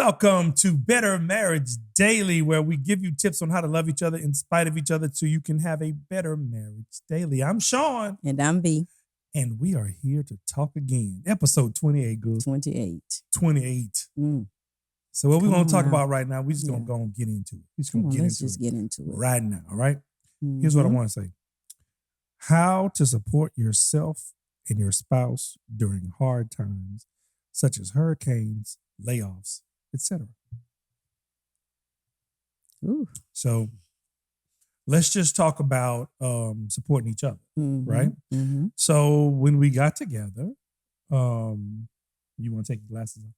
Welcome to Better Marriage Daily, where we give you tips on how to love each other in spite of each other so you can have a better marriage daily. I'm Sean. And I'm B. And we are here to talk again. Episode 28, good. 28. 28. Mm. So what we're Come going to on talk now. about right now, we're just going to Yeah. go and get into it. We're just Come going on, to get let's into just it get into it. right now, all right? Here's what I Mhm. want to say. How to support yourself and your spouse during hard times, such as hurricanes, layoffs, etc. Ooh. So let's just talk about supporting each other, Mhm. right? Mhm. So when we got together, you want to take your glasses off?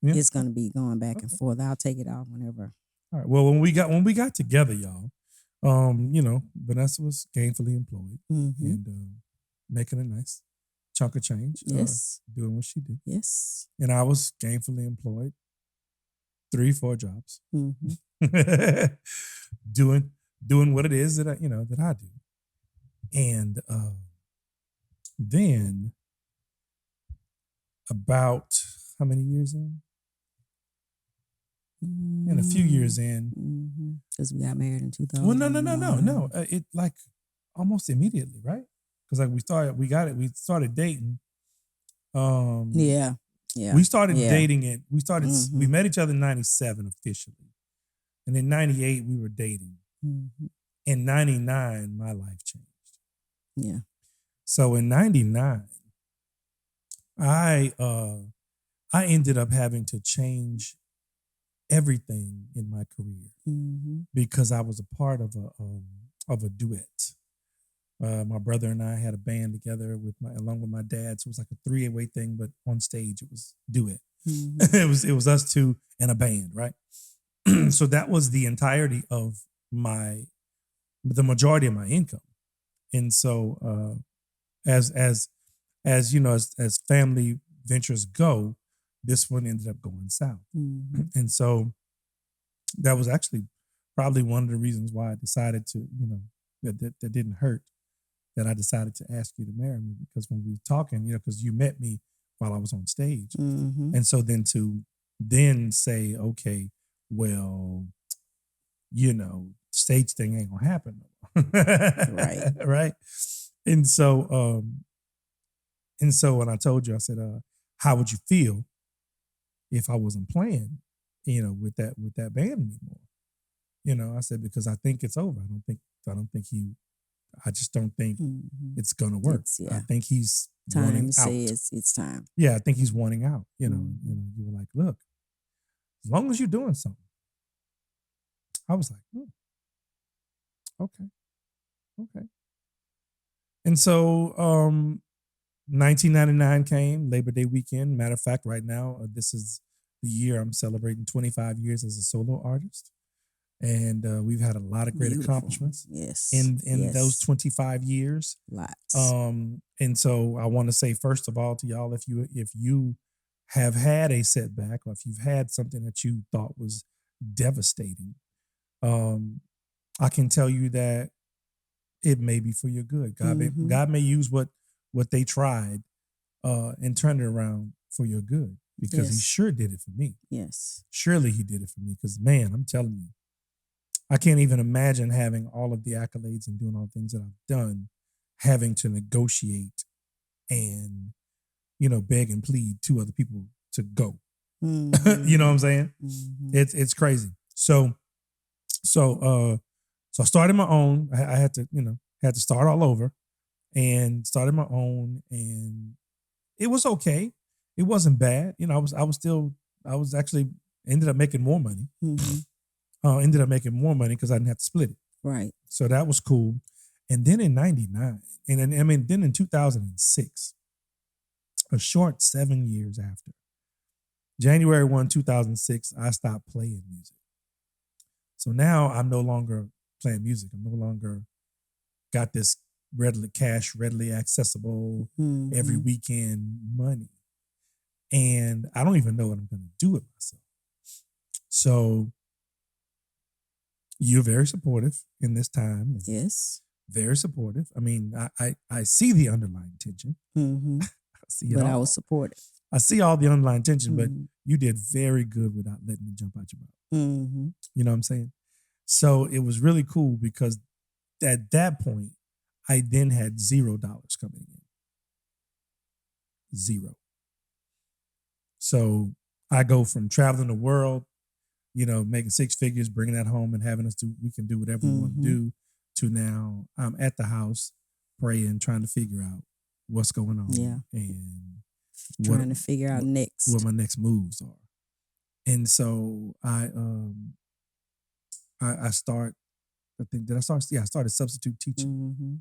Yeah. It's going to be going back and Okay. forth. I'll take it off whenever. All right. Well, when we got together, y'all, Vanessa was gainfully employed Mhm. and making a nice chunk of change, Yes. doing what she did, Yes. and I was gainfully employed, 3-4 jobs, Mhm. doing what it is that I do, and then about how many years in? And a few years in. Because we got married in 2000. Well, no. It like almost immediately, right? Because like we started dating. Yeah. Yeah. We started Yeah. dating it. We Mhm. met each other in 97 officially. And in 98 we were dating. Mhm. In 99, my life changed. Yeah. So in 99, I ended up having to change everything in my career Mhm. because I was a part of a duet. My brother and I had a band together along with my dad. So it was like a 3-way thing, but on stage it was duet. Mhm. it was us two and a band, right? So that was the entirety of the majority of my income. And so as family ventures go, this one ended up going south. Mhm. And so that was actually probably one of the reasons why I decided to, that didn't hurt, that I decided to ask you to marry me, because when we were talking, because you met me while I was on stage. Mhm. And so then to say, okay, well, stage thing ain't gonna happen. Right. Right. And so when I told you, I said, how would you feel if I wasn't playing, with that band anymore? I said, because I think it's over. I just don't think Mhm. it's gonna work. I think he's wanting Time out. says it's time. Yeah, I think he's wanting out. Mhm. You were like, look, as long as you're doing something. I was like, okay. And so 1999 came, Labor Day weekend. Matter of fact, right now, this is the year I'm celebrating 25 years as a solo artist. And we've had a lot of great Beautiful. accomplishments Yes. in those Yes. 25 years. Lots. And so I want to say, first of all, to y'all, if you have had a setback, or if you've had something that you thought was devastating, I can tell you that it may be for your good. Mhm. God may use what they tried and turn it around for your good, because he Yes. sure did it for me. Yes. Surely he did it for me, because man, I'm telling you, I can't even imagine having all of the accolades and doing all the things that I've done, having to negotiate and, beg and plead to other people to go. Mhm. You know what I'm saying? Mhm. It's crazy. So I started my own. I had to start all over, and started my own, and it was okay. It wasn't bad. I was actually ended up making more money. Mhm. Ended up making more money because I didn't have to split it. Right. So that was cool. And then in 99, then in 2006, a short 7 years after, January 1, 2006, I stopped playing music. So now I'm no longer playing music. I'm no longer got this readily accessible every Mhm. weekend money. And I don't even know what I'm going to do with myself. So you're very supportive in this time. Yes. Very supportive. I mean, I see the underlying tension. Mhm. I see it But all. I was supportive. I see all the underlying tension, but Mhm. you did very good without letting it jump out your mouth. Mm-hmm. You know what I'm saying? So it was really cool because at that point, I then had $0 coming in. 0. So I go from traveling the world, making 6 figures, bringing that home and having we can do whatever we want to do, to now I'm at the house praying, trying to figure out what's going on. Yeah. And Trying to figure out next. what my next moves are. And so I start, I think, did I start? Yeah, I started substitute teaching. Mm-hmm.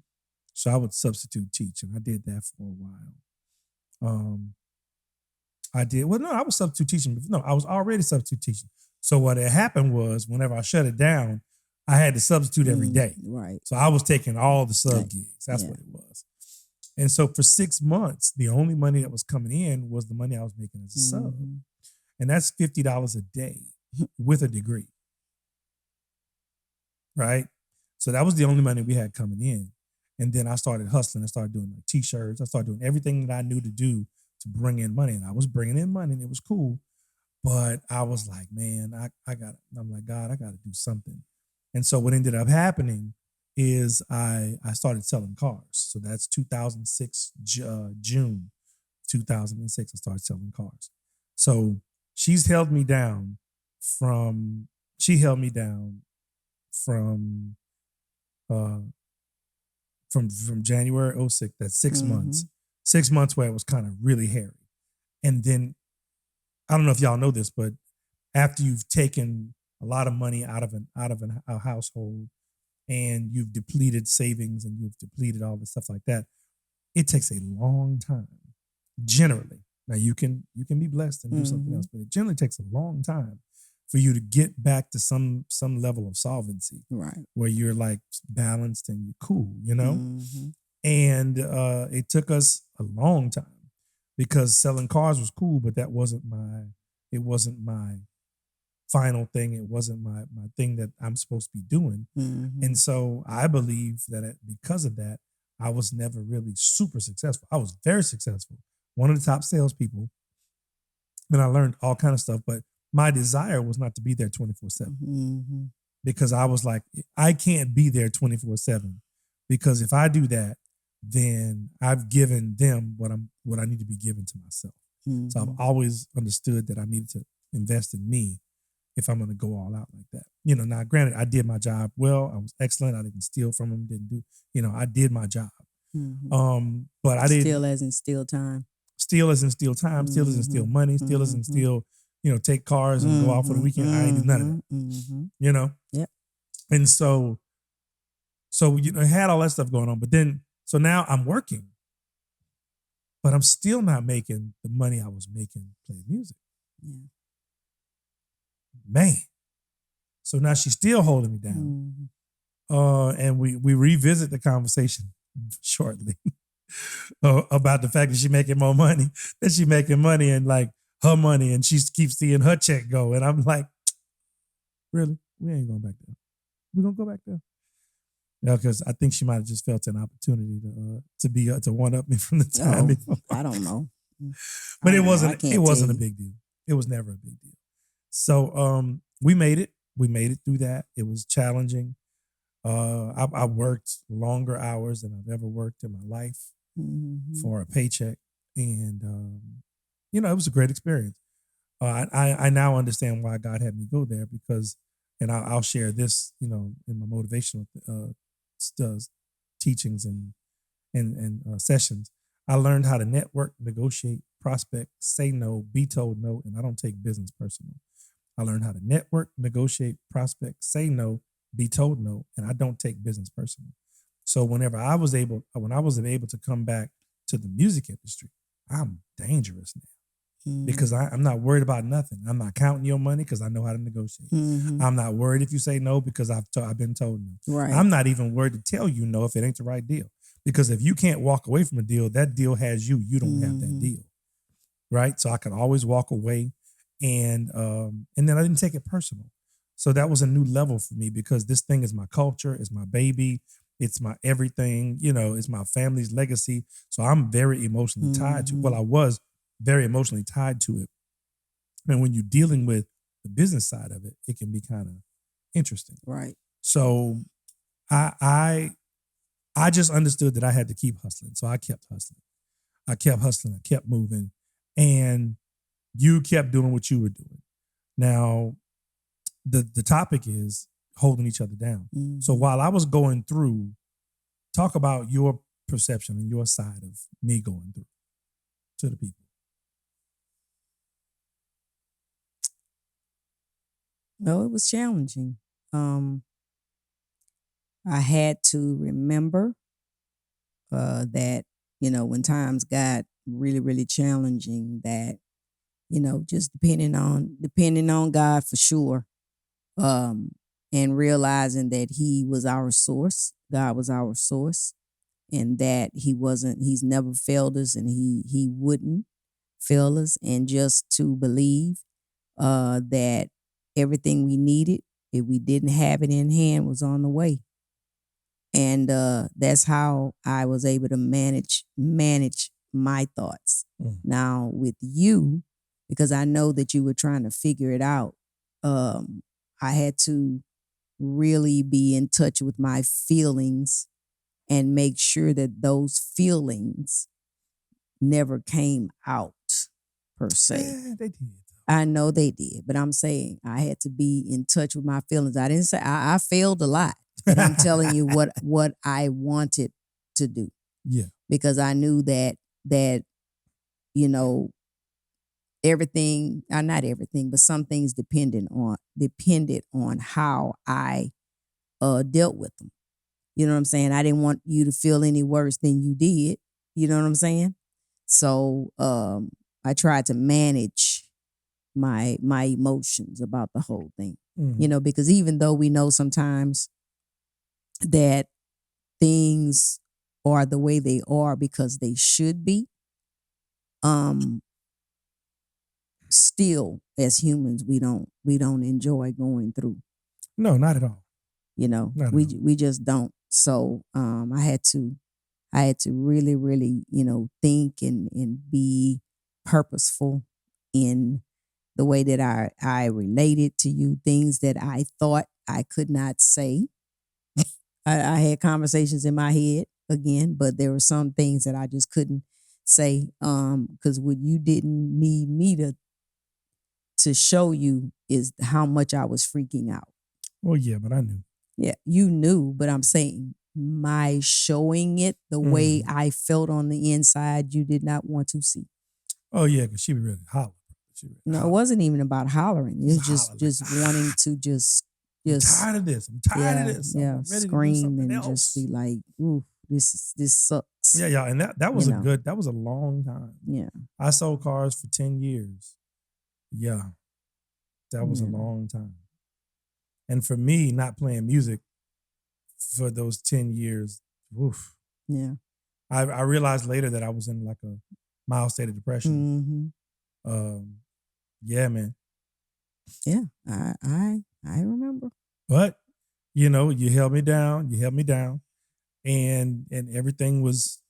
So I would substitute teach, and I did that for a while. I was substitute teaching. No, I was already substitute teaching. So what had happened was, whenever I shut it down, I had to substitute every day. Right. So I was taking all the sub gigs. That's what it was. And so for 6 months, the only money that was coming in was the money I was making as a sub. And that's $50 a day with a degree. Right? So that was the only money we had coming in. And then I started hustling. I started doing like t-shirts. I started doing everything that I knew to do to bring in money. And I was bringing in money and it was cool. But I was like, man, I'm like, God, I got to do something. And so what ended up happening is I started selling cars. So that's 2006, June 2006, I started selling cars. So she held me down from January 06, that's 6 months. 6 months where it was kind of really hairy. And then, I don't know if y'all know this, but after you've taken a lot of money out of a household and you've depleted savings and you've depleted all this stuff like that, it takes a long time, generally. Now you can be blessed and do something else, but it generally takes a long time for you to get back to some level of solvency, right? Where you're like balanced and you're cool, And it took us a long time because selling cars was cool, but it wasn't my final thing. It wasn't my thing that I'm supposed to be doing. And so I believe that because of that, I was never really super successful. I was very successful, one of the top salespeople, and I learned all kind of stuff. But my desire was not to be there 24/7 because I was like, I can't be there 24/7 because if I do that, then I've given them what I need to be given to myself. So I've always understood that I needed to invest in me if I'm going to go all out like that. Now granted, I did my job well. I was excellent. I didn't steal from them. I did my job. But I didn't steal as in steal time. Steal as in steal time. Steal as in steal money. Steal as in steal, take cars and go out for the weekend. I ain't do none of that. Yep. And so I had all that stuff going on. But then, so now I'm working, but I'm still not making the money I was making playing music. Yeah. Man. So now she's still holding me down. And we revisit the conversation shortly about the fact that she's making more money, that she's making money and like her money, and she keeps seeing her check go. And I'm like, really? We ain't going back there. We're going to go back there. Yeah, because I think she might have just felt an opportunity to one up me from the time before. I don't know. But it wasn't a big deal. It was never a big deal. So we made it. We made it through that. It was challenging. I worked longer hours than I've ever worked in my life for a paycheck. And, it was a great experience. I now understand why God had me go there because, and I'll share this, in my motivational teachings and sessions. I learned how to network, negotiate, prospect, say no, be told no, and I don't take business personal. I learned how to network, negotiate, prospect, say no, be told no, and I don't take business personal. So when I was able to come back to the music industry, I'm dangerous now because I'm not worried about nothing. I'm not counting your money because I know how to negotiate. I'm not worried if you say no because I've been told no. Right. I'm not even worried to tell you no if it ain't the right deal because if you can't walk away from a deal, that deal has you. You don't have that deal, right? So I can always walk away, and then I didn't take it personal. So that was a new level for me because this thing is my culture, it's my baby, it's my everything, it's my family's legacy. So I'm very emotionally tied to it. Well, I was very emotionally tied to it. And when you're dealing with the business side of it, it can be kind of interesting. Right. So I just understood that I had to keep hustling. So I kept hustling. I kept moving. And you kept doing what you were doing. Now, the topic is holding each other down. So Mhm. while I was going through, talk about your perception and your side of me going through to the people. No, it was challenging. I had to remember that, when times got really, really challenging, that, just depending on God for sure. Um, and realizing that He was our source, God was our source, and that He's never failed us, and He wouldn't fail us, and just to believe that everything we needed, if we didn't have it in hand, was on the way. And that's how I was able to manage my thoughts. Now with you, because I know that you were trying to figure it out, I had to really be in touch with my feelings and make sure that those feelings never came out per se. They did. I know they did, but I'm saying I had to be in touch with my feelings. I didn't say I failed a lot, but I'm telling you what I wanted to do, Yeah. because I knew that you know everything, not everything, but some things depended on how I dealt with them. You know what I'm saying? I didn't want you to feel any worse than you did. You know what I'm saying? So I tried to manage my emotions about the whole thing. Because even though we know sometimes that things are the way they are because they should be, still as humans we don't enjoy going through. No, not at all. Not we we just don't. So I had to really, really, think and be purposeful in the way that I related to you, things that I thought I could not say. I had conversations in my head again, but there were some things that I just couldn't say because what you didn't need me to show you is how much I was freaking out. Well, yeah, but I knew. Yeah, you knew, but I'm saying my showing it the way I felt on the inside, you did not want to see. Oh yeah, because she be ready to holler. No, it wasn't even about hollering. It was Just just holler, like, wanting to just I'm tired of this. I'm tired of this. I'm ready to do scream something and just else. be like, "Ooh, this sucks." Yeah, and that was You a know. good. That was a long time. Yeah, I sold cars for 10 years. Yeah, that was a Yeah. long time. And for me, not playing music for those 10 years, oof. yeah. I realized later that I was in like a mild state of depression. Mm-hmm. Yeah, man. Yeah, I remember. But you held me down. You held me down, and everything was,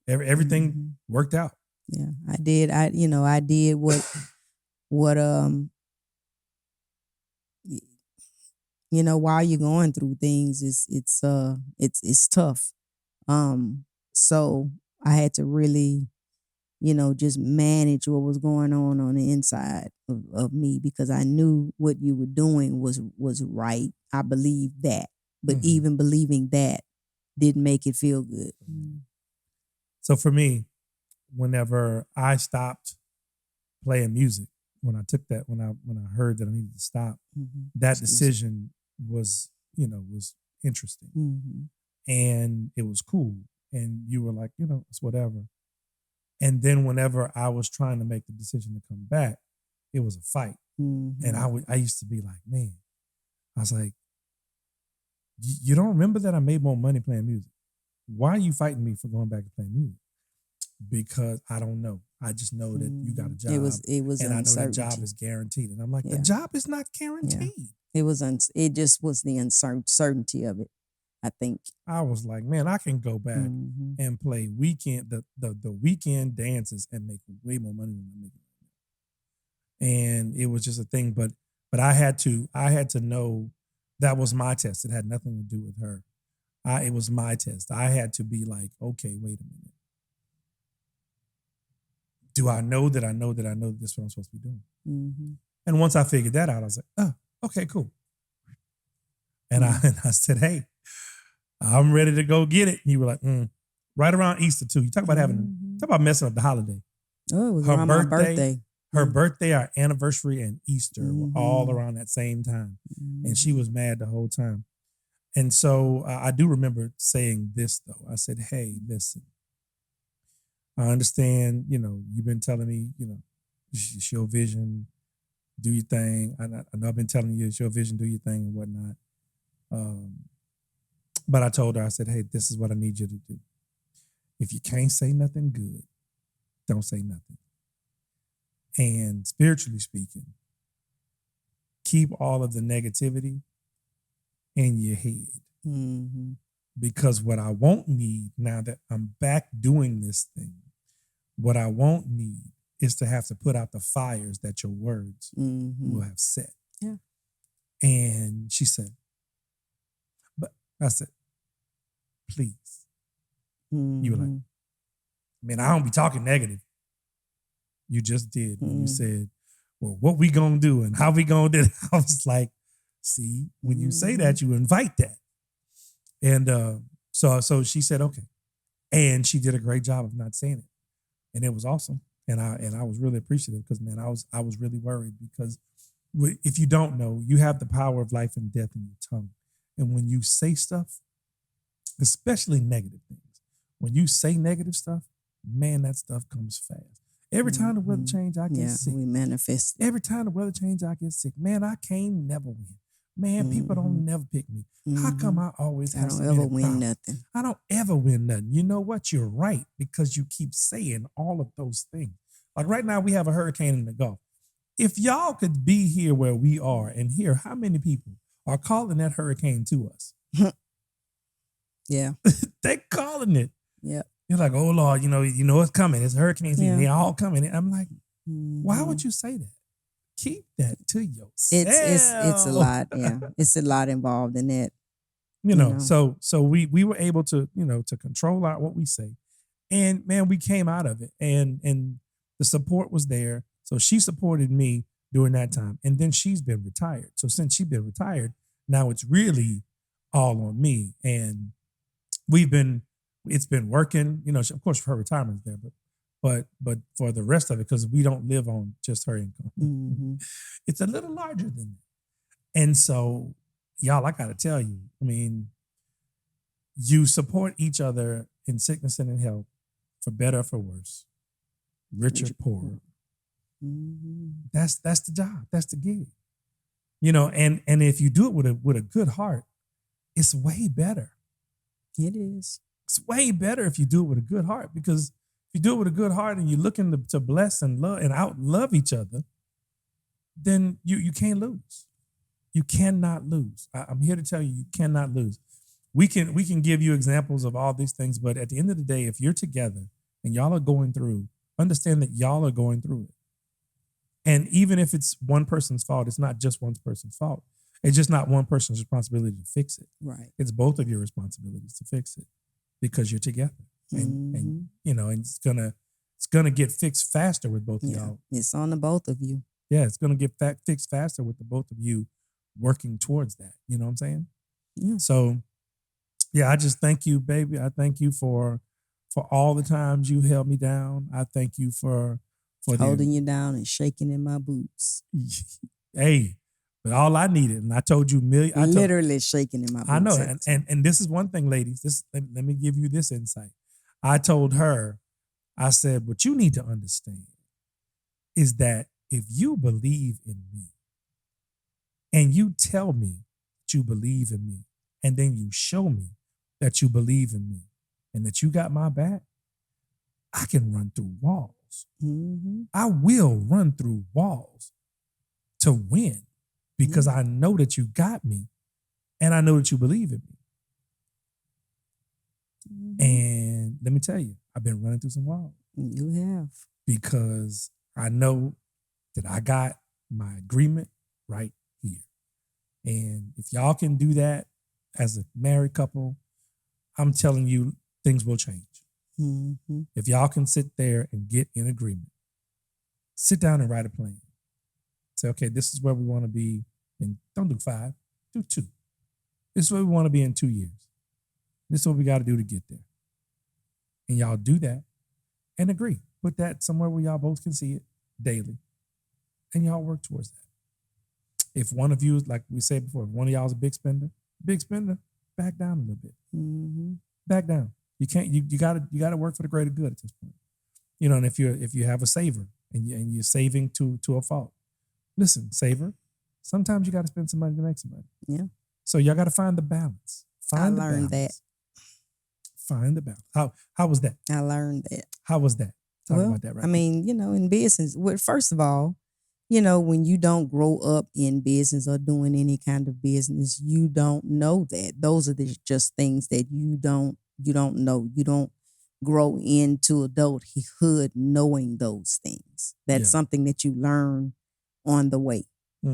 everything Mhm. worked out. Yeah, I did. I did what y- while you're going through things, it's tough. So I had to really, just manage what was going on the inside of me, because I knew what you were doing was right. I believed that. But even believing that didn't make it feel good. So for me, whenever I stopped playing music, when I heard that I needed to stop, Mhm. that Excuse me. decision was interesting, Mhm. and it was cool. And you were like, it's whatever. And then whenever I was trying to make the decision to come back, it was a fight. And Mhm. I used to be like, man, I was like, you don't remember that I made more money playing music? Why are you fighting me for going back to playing music? Because I don't know. I just know that you got a Mhm. It job, was it was and I know that job uncertainty. is guaranteed. And I'm like, the Yeah. job is not Yeah. guaranteed. It just was the uncertainty of it, I think. I was like, man, I can go back Mhm. and play weekend the weekend dances and make way more money than I'm making. and it was just a thing. But I had to know that was my test. It had nothing to do with her. It was my test. I had to be like, okay, wait a minute. Do I know that I know that I know that this is what I'm supposed to be doing? Mm-hmm. And once I figured that out, I was like, oh, okay, cool. And I said, hey, I'm ready to go get it. And you were like, right around Easter too. You talk about talk about messing up the holiday. Oh, it was Her around my birthday. Her birthday, our anniversary, and Easter were all Mhm. around that same time. And she Mhm. was mad the whole time. And so I do remember saying this though. I said, hey, listen, I understand, you've been telling me, it's your vision, do your thing. I know I've been telling you it's your vision, do your thing and whatnot. But I told her, I said, hey, this is what I need you to do. If you can't say nothing good, don't say nothing. And spiritually speaking, keep all of the negativity in your head. Mm-hmm. Because what I won't need now that I'm back doing this thing, what I won't need is to have to put out the fires that your words will have set. Yeah. And she said, but I said, please. You were like, man, I don't be talking negative. You just did. When you said, well, what we gonna do and how we gonna do it? I was like, see, when you say that, you invite that. And so she said, okay. And she did a great job of not saying it. And it was awesome. And I was really appreciative because, man, I was really worried because if you don't know, you have the power of life and death in your tongue. And when you say stuff, especially negative things, when you say negative stuff, man, that stuff comes fast. Every time the weather change, I get sick. We manifest. Every time the weather change, I get sick. Man, I can't never win. Man, people don't never pick me. How come I always have so many problems? Nothing. I don't ever win nothing. You know what? You're right because you keep saying all of those things. Like right now, we have a hurricane in the Gulf. If y'all could be here where we are and hear how many people are calling that hurricane to us. Yeah. They're calling it. Yeah. You're like, oh Lord, you know it's coming. It's hurricane season. They're all coming. I'm like, why would you say that? Keep that to yourself. It's a lot. Yeah, it's a lot involved in that. So we were able to to control out what we say, and man, we came out of it, and the support was there. So she supported me during that time, and then she's been retired. So since she's been retired, now it's really all on me, and it's been working. Of course, for her retirement there, but for the rest of it, because we don't live on just her income, it's a little larger than that. And so, y'all, I got to tell you, I mean, you support each other in sickness and in health, for better or for worse, rich or poorer. That's the job. That's the gig. And if you do it with a good heart, it's way better. It is. It's way better if you do it with a good heart, because if you do it with a good heart and you're looking to bless and love and love each other, then you can't lose. You cannot lose. I'm here to tell you, you cannot lose. We can give you examples of all these things, but at the end of the day, if you're together and y'all are going through, understand that y'all are going through it. And even if it's one person's fault, it's not just one person's fault. It's just not one person's responsibility to fix it. Right. It's both of your responsibilities to fix it, because you're together. And it's gonna get fixed faster with both of y'all. It's on the both of you. Yeah, it's gonna get fixed faster with the both of you working towards that. You know what I'm saying? Yeah. So, yeah, I just thank you, baby. I thank you for all the times you held me down. I thank you for holding you down and shaking in my boots. Hey, but all I needed, and I told you literally shaking in my boots. I know, and this is one thing, ladies. Let me give you this insight. I told her, I said, what you need to understand is that if you believe in me and you tell me that you believe in me, and then you show me that you believe in me and that you got my back, I can run through walls. I will run through walls to win, because I know that you got me and I know that you believe in me. And let me tell you, I've been running through some walls. You have. Because I know that I got my agreement right here. And if y'all can do that as a married couple, I'm telling you, things will change. Mm-hmm. If y'all can sit there and get in agreement, sit down and write a plan. Say, okay, this is where we want to be. And don't do 5, do 2. This is where we want to be in 2 years. This is what we got to do to get there. And y'all do that and agree. Put that somewhere where y'all both can see it daily. And y'all work towards that. If one of you, like we said before, if one of y'all is a big spender, back down a little bit. Mm-hmm. Back down. You can't. You gotta work for the greater good at this point. You know, and if you have a saver and you're saving to a fault, listen, saver. Sometimes you got to spend some money to make some money. Yeah. So y'all got to find the balance. I learned that. Find the balance. How was that? I learned that. How was that? Talk about that, right? I mean, in business, first of all, when you don't grow up in business or doing any kind of business, you don't know that. Those are just things that you don't know. You don't grow into adulthood knowing those things. That's something that you learn on the way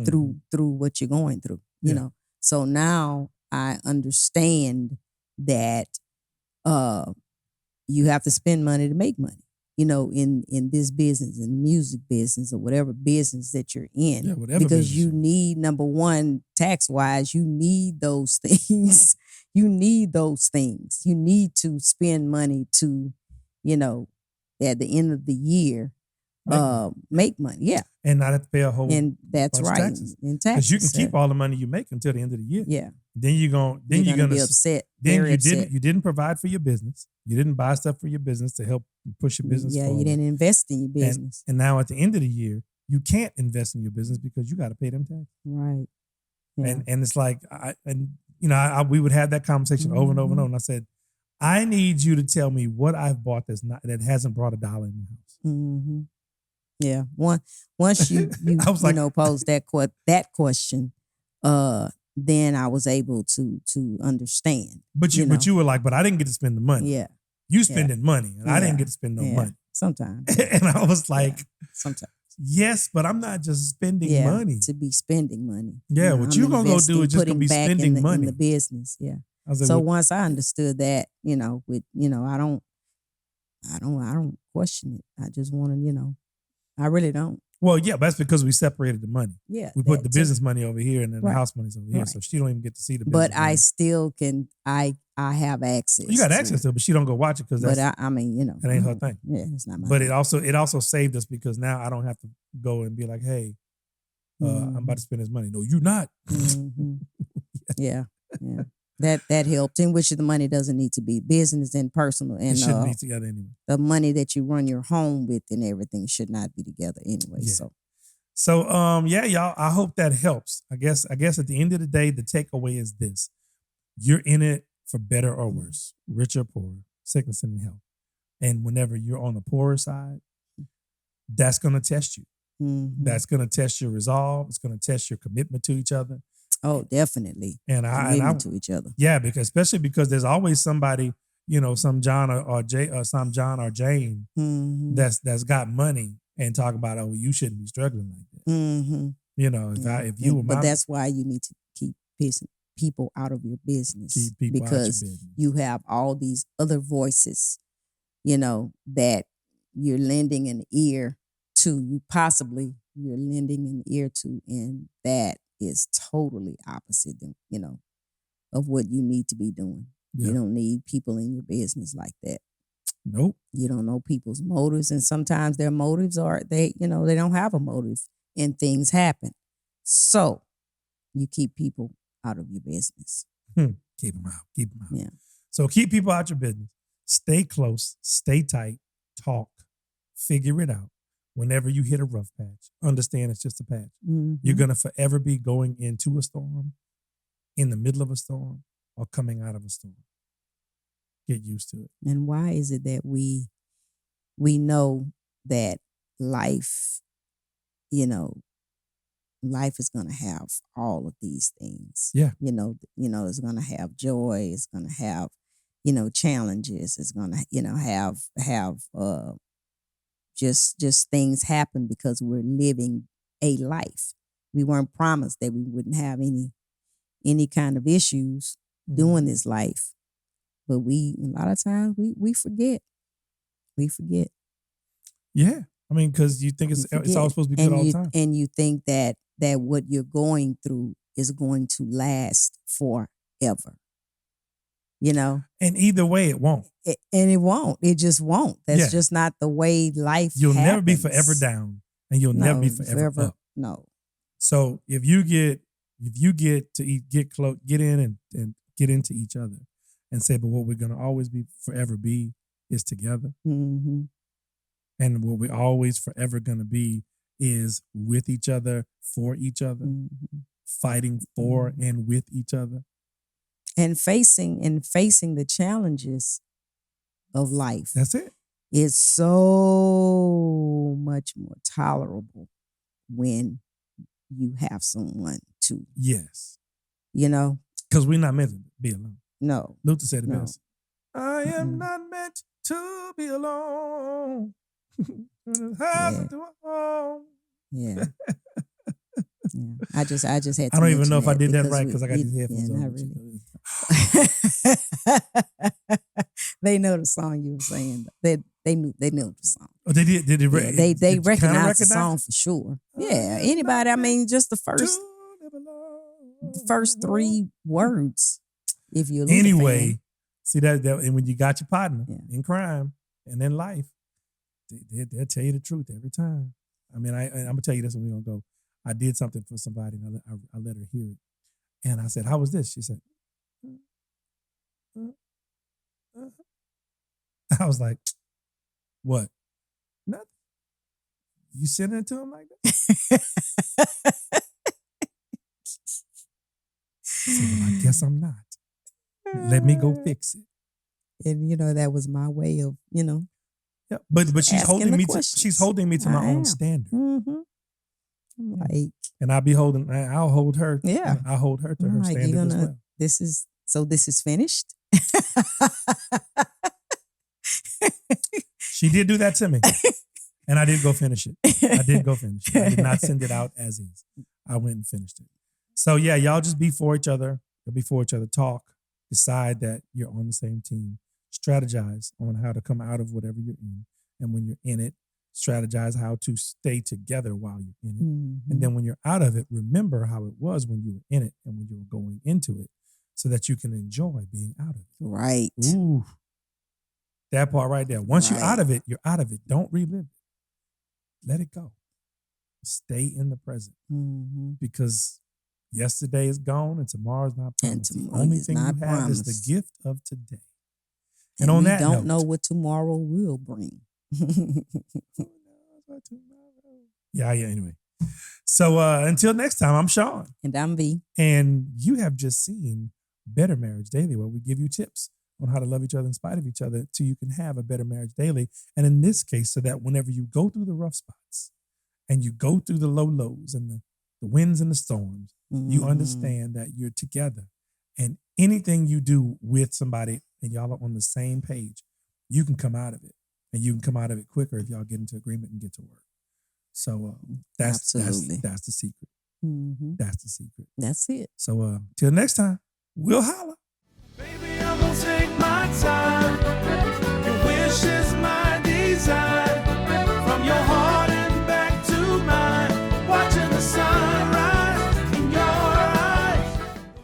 through what you're going through. You know. So now I understand that you have to spend money to make money. In this business, in the music business or whatever business that you're in. Yeah, whatever because business. you need, number one, tax-wise, you need those things. You need those things. You need to spend money to, at the end of the year, make money. Yeah. And not have to pay a whole And that's bunch of right. taxes. In taxes. Because you can keep all the money you make until the end of the year. Yeah. Then you're gonna be upset. Then upset. you didn't provide for your business. You didn't buy stuff for your business to help push your business forward. You didn't invest in your business. And now at the end of the year, you can't invest in your business because you got to pay them taxes. Right. Yeah. And it's like we would have that conversation over and over and over. And I said, I need you to tell me what I've bought that hasn't brought $1 in the house. Mm-hmm. Yeah. Once you I was like, pose that question, then I was able to understand. But you were like, but I didn't get to spend the money. Yeah. You spending money, and I didn't get to spend no money. Sometimes. And I was like, sometimes. Yes, but I'm not just spending money. To be spending money. Yeah, what you gonna go do is just gonna be spending money in the business. Yeah. Like, so once I understood that, I don't question it. I just want to, I really don't. Well, yeah, but that's because we separated the money. Yeah. We put the business money over here and then the house money's over here. So she don't even get to see the business. But I still can, I have access. You got access to it, but she don't go watch it because that's. But I mean, that ain't her thing. Yeah, it's not my But thing. it also saved us because now I don't have to go and be like, hey, I'm about to spend this money. No, you're not. Mm-hmm. Yeah. That helped, in which the money doesn't need to be business and personal, and it shouldn't be together anyway. The money that you run your home with and everything should not be together anyway. Yeah. So y'all, I hope that helps. I guess at the end of the day, the takeaway is this: you're in it for better or worse, rich or poor, sickness and health. And whenever you're on the poorer side, that's going to test you. Mm-hmm. That's going to test your resolve. It's going to test your commitment to each other. Oh, definitely. And I to each other. Yeah, especially because there's always somebody, some John or Jane mm-hmm. that's got money and talk about, oh, you shouldn't be struggling like that. Mm-hmm. If you were but that's why you need to keep people out of your business. Keep people because out your business. You have all these other voices, that you're lending an ear to. You're lending an ear to, and that is totally opposite than, of what you need to be doing. Yeah. You don't need people in your business like that. Nope. You don't know people's motives, and sometimes their motives are they don't have a motive, and things happen. So you keep people out of your business. Keep them out. Keep them out. Yeah. So keep people out your business. Stay close. Stay tight. Talk. Figure it out. Whenever you hit a rough patch, understand it's just a patch. Mm-hmm. You're going to forever be going into a storm, in the middle of a storm, or coming out of a storm. Get used to it. And why is it that we know that life, life is going to have all of these things? Yeah. It's going to have joy. It's going to have, challenges. It's going to, have just things happen because we're living a life. We weren't promised that we wouldn't have any kind of issues doing this life. But a lot of times we forget. We forget. Yeah. I mean, because you think it's all supposed to be good all the time. And you think that what you're going through is going to last forever. You know? And either way, it won't. And it won't. It just won't. That's just not the way life You'll happens. never be forever down, and you'll never be forever up. No. So if you get to get in and get into each other and say, but what we're going to always be forever be is together. Mm-hmm. And what we're always forever going to be is with each other, for each other, fighting for and with each other. And facing the challenges of life. That's it. It's so much more tolerable when you have someone to. Yes. You know? Because we're not meant to be alone. No. Luther said it best. I am not meant to be alone. Yeah. Yeah. I just had to. I don't even know if I did that right because I got these headphones on. They know the song you were saying. They knew the song. Oh, they did. Did they? They recognized the song for sure. Yeah. Anybody? I mean, just the first 3 words. If you anyway, see that, and when you got your partner in crime and in life, they'll tell you the truth every time. I mean, I'm gonna tell you this, and we're gonna go. I did something for somebody, and I let her hear it, and I said, "How was this?" She said, I was like, "What? Nothing. You sending it to him like that?" So I guess I'm not. Let me go fix it. And that was my way of, Yeah, but she's holding me to my own standard. Mm-hmm. Like, and I'll hold her. Yeah, I'll hold her to her standard as well. This is finished. She did do that to me, and I did go finish it. I did not send it out as is. I went and finished it. So yeah, y'all just be for each other. You'll be for each other. Talk. Decide that you're on the same team. Strategize on how to come out of whatever you're in, and when you're in it, strategize how to stay together while you're in it. And then when you're out of it, remember how it was when you were in it and when you were going into it, so that you can enjoy being out of it. Right. Ooh. That part right there. Once you're out of it, you're out of it. Don't relive it. Let it go. Stay in the present. Because yesterday is gone and tomorrow's not promised. The only thing you have is the gift of today. And on that note, we don't know what tomorrow will bring. Yeah, anyway. So until next time, I'm Sean. And I'm V. And you have just seen Better Marriage Daily, where we give you tips on how to love each other in spite of each other so you can have a better marriage daily. And in this case, so that whenever you go through the rough spots and you go through the lows and the winds and the storms, you understand that you're together. And anything you do with somebody and y'all are on the same page, you can come out of it. And you can come out of it quicker if y'all get into agreement and get to work. So that's the secret. That's the secret. That's it. So till next time, we'll holla.